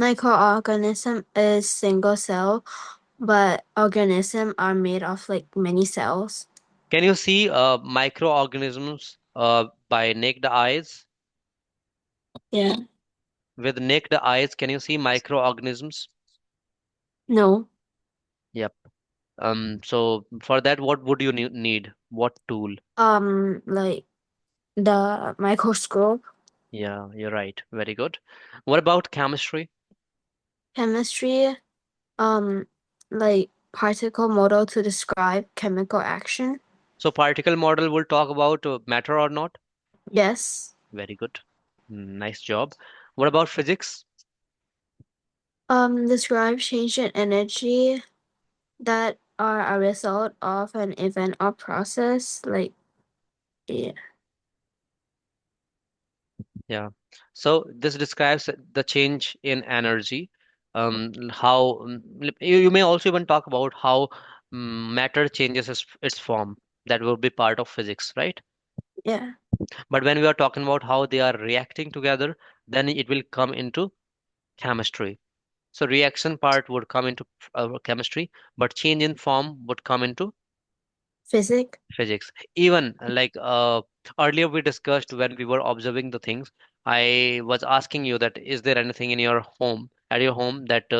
S2: Microorganism is single cell, but organisms are made of like many cells.
S1: Can you see microorganisms by naked eyes?
S2: Yeah.
S1: With naked eyes, can you see microorganisms?
S2: No.
S1: Yep. So for that, what would you need? What tool?
S2: Like the microscope,
S1: Yeah, you're right. Very good. What about chemistry?
S2: chemistry, like particle model to describe chemical action.
S1: So particle model will talk about matter or not?
S2: Yes.
S1: Very good. Nice job. What about physics?
S2: Describe change in energy that are a result of an event or process. Like, yeah,
S1: Yeah. So this describes the change in energy. How you may also even talk about how matter changes its form. That will be part of physics, right?
S2: yeah,
S1: But when we are talking about how they are reacting together, then it will come into chemistry. So reaction part would come into chemistry, but change in form would come into
S2: physics.
S1: physics. Even earlier we discussed when we were observing the things, I was asking you that is there anything in your home, at your home, that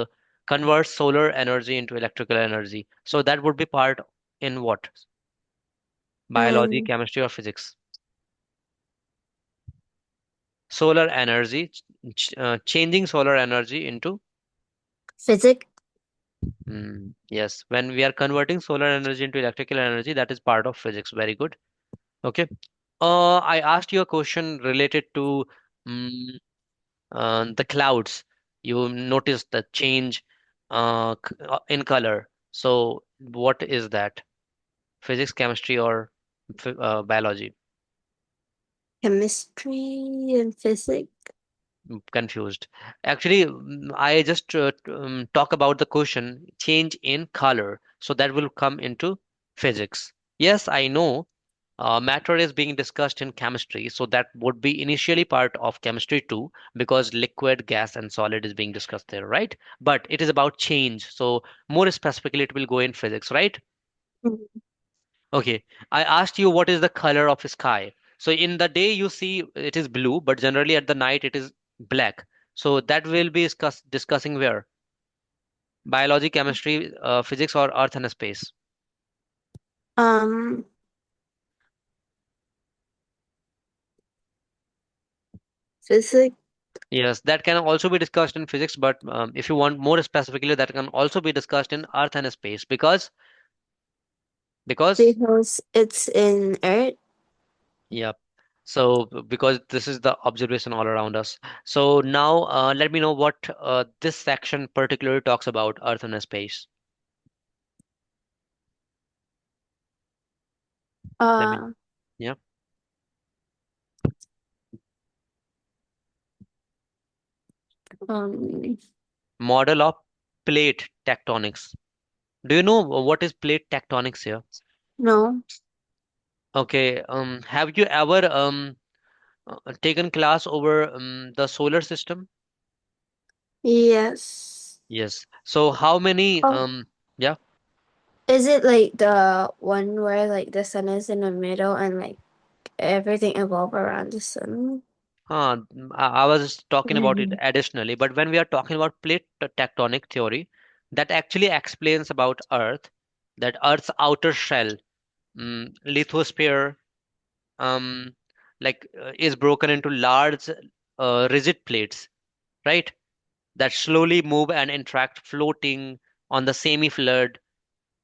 S1: converts solar energy into electrical energy? So that would be part in what? Biology,
S2: And
S1: chemistry, or physics? Solar energy, changing solar energy into
S2: physics.
S1: yes, when we are converting solar energy into electrical energy, that is part of physics. Very good. Okay. I asked you a question related to um, the clouds. You noticed the change in color. So, what is that? Physics, chemistry, or biology?
S2: Chemistry and physics.
S1: Confused. Actually, I just talk about the question change in color. So that will come into physics. Yes, I know matter is being discussed in chemistry, so that would be initially part of chemistry too, because liquid, gas, and solid is being discussed there, right? But it is about change, so more specifically, it will go in physics, right?
S2: Mhm.
S1: Okay, I asked you what is the color of sky. So in the day you see it is blue, but generally at the night it is black. So that will be discussing where? Biology, chemistry, physics, or earth and space.
S2: Um, physics.
S1: Yes, that can also be discussed in physics, but if you want more specifically, that can also be discussed in earth and space because
S2: Because it's in Earth.
S1: yeah. So because this is the observation all around us. So now let me know what this section particularly talks about earth and space. Let me
S2: Uh,
S1: yeah.
S2: um,
S1: Model of plate tectonics. Do you know what is plate tectonics here?
S2: no.
S1: Okay. Have you ever taken class over the solar system?
S2: Yes.
S1: Yes. So how many
S2: Oh,
S1: yeah,
S2: is it like the one where like the sun is in the middle and like everything evolve around the sun?
S1: I was talking about it
S2: Mhm.
S1: additionally, but when we are talking about plate tectonic theory, that actually explains about Earth, that Earth's outer shell, lithosphere, um, is broken into large, rigid plates, right? That slowly move and interact, floating on the semi-fluid.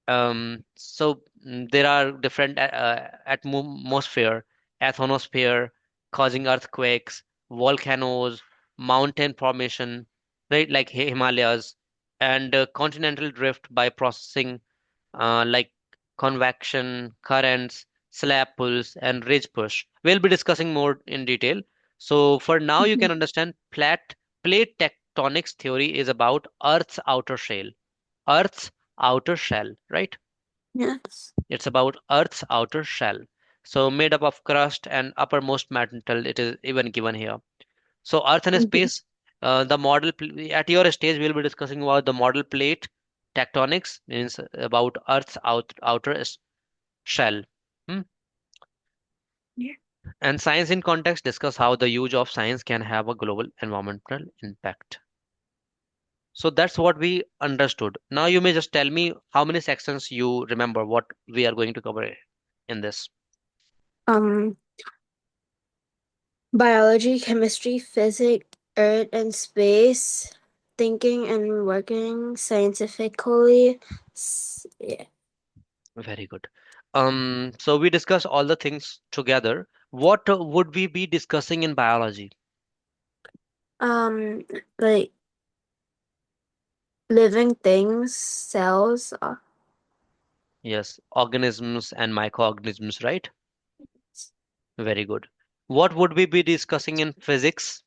S1: There are different atmosphere, atmosphere causing earthquakes, volcanoes, mountain formation, right, like Himalayas, and continental drift by processing like convection, currents, slab pulls, and ridge push. We'll be discussing more in detail. So for now, you can
S2: Mhm.
S1: understand plate tectonics theory is about Earth's outer shell, right?
S2: Yes.
S1: It's about Earth's outer shell. So made up of crust and uppermost mantle, it is even given here. So Earth and
S2: Mhm.
S1: space, the at your stage, we'll be discussing about the model plate tectonics, means about Earth's outer shell. Hmm?
S2: Yeah.
S1: And science in context discuss how the use of science can have a global environmental impact. So that's what we understood. Now you may just tell me how many sections you remember what we are going to cover in this.
S2: Um, biology, chemistry, physics, earth and space, thinking and working scientifically. Yeah.
S1: Very good. So we discuss all the things together. What would we be discussing in biology?
S2: Um, like living things, cells.
S1: Yes, organisms and microorganisms, right? Very good. What would we be discussing in physics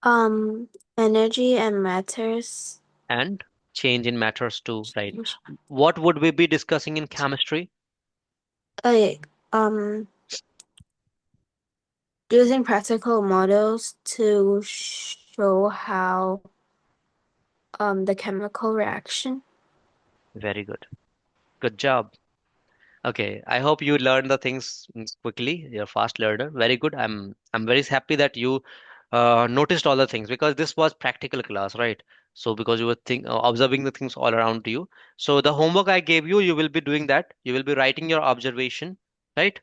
S2: Um, Energy and matters.
S1: and change in matters too, right? What would we be discussing in chemistry?
S2: Like, using practical models to show how the chemical reaction.
S1: Very good. Good job. Okay, I hope you learn the things quickly. You're a fast learner. Very good. I'm very happy that you noticed all the things because this was practical class, right? So because you were observing the things all around you. So the homework I gave you, you will be doing that. You will be writing your observation, right?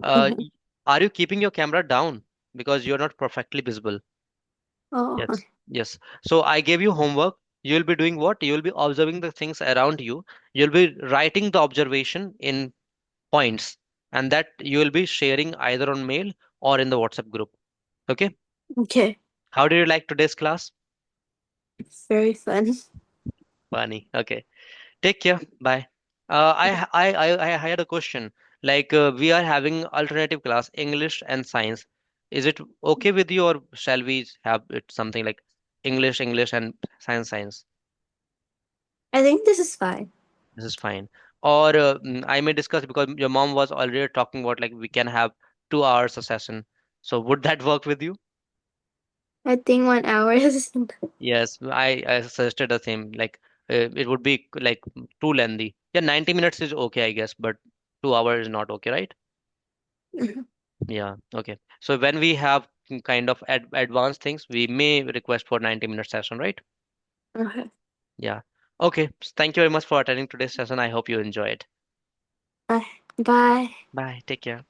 S2: Mhm.
S1: Y- are you keeping your camera down because you're not perfectly visible?
S2: Oh,
S1: Yes. Yes. So I gave you homework. You'll be doing what? You'll be observing the things around you. You'll be writing the observation in points, and that you will be sharing either on mail or in the WhatsApp group. Okay.
S2: okay.
S1: How did you like today's class?
S2: Very fun.
S1: Funny. Okay. Take care. Bye. I had a question. Like we are having alternative class, English and science. Is it okay with you, or shall we have it something like English and science?
S2: I think this is fine.
S1: This is fine. Or I may discuss because your mom was already talking about like we can have 2 hours a session. So would that work with you?
S2: I think 1 hour is.
S1: Yes, I suggested the same. Like it would be like too lengthy. Yeah, 90 minutes is okay, I guess, but 2 hours is not okay, right? Yeah, okay. So when we have kind of advanced things, we may request for 90-minute session, right?
S2: Okay.
S1: Yeah. Okay. Thank you very much for attending today's session. I hope you enjoy it.
S2: Bye. Bye.
S1: Bye. Take care.